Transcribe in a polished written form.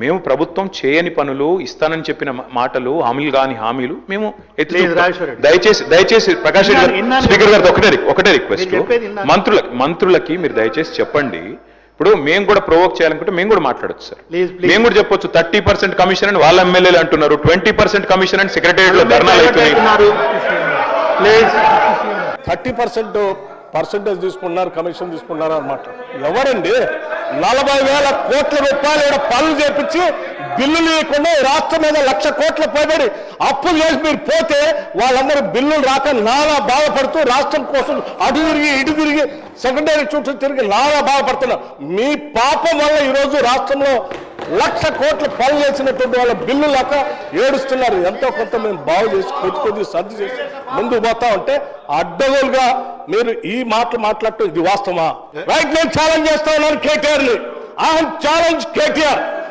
మేము ప్రభుత్వం చేయని పనులు ఇస్తానని చెప్పిన మాటలు హామీలు మేము దయచేసి ప్రకాష్ రెడ్డి గారు స్పీకర్ గారితో ఒకటే రిక్వెస్ట్ మంత్రులకి మీరు దయచేసి చెప్పండి. ఇప్పుడు మేము కూడా ప్రొవోక్ చేయాలనుకుంటే మేము కూడా మాట్లాడచ్చు సార్. మేము కూడా చెప్పొచ్చు 30% కమిషన్ అని వాళ్ళ ఎమ్మెల్యేలు అంటున్నారు, 20% కమిషన్ అని సెక్రటేరియట్ లో ధర్నాలు అవుతున్నాయి. 30% తీసుకున్నారు, కమిషన్ తీసుకున్నారు అన్నమాట. ఎవరండి 40,000 కోట్ల రూపాయలు ఇక్కడ పనులు చేపించి బిల్లులు లేకుండా రాష్ట్రం మీద 1,00,000 కోట్ల పైబడి అప్పులు చేసి మీరు పోతే వాళ్ళందరూ బిల్లులు రాక నానా బాధపడుతూ రాష్ట్రం కోసం అటు తిరిగి ఇటు తిరిగి సెకండరీ చుట్టూ తిరిగి నానా బాధపడుతున్నారు. మీ పాపం వల్ల ఈరోజు రాష్ట్రంలో 1,00,000 కోట్ల పనులు చేసినటువంటి వాళ్ళ బిల్లు లేక ఏడుస్తున్నారు. ఎంతో కొంత మేము బాగు చేసి కొద్ది సర్ది చేసి ముందుకు పోతా ఉంటే అడ్డగోలుగా మీరు ఈ మాటలు మాట్లాడటం ఇది వాస్తవమా? రైట్, నేను ఛాలెంజ్ చేస్తా ఉన్నాను కేటీఆర్ని. I challenge KTR.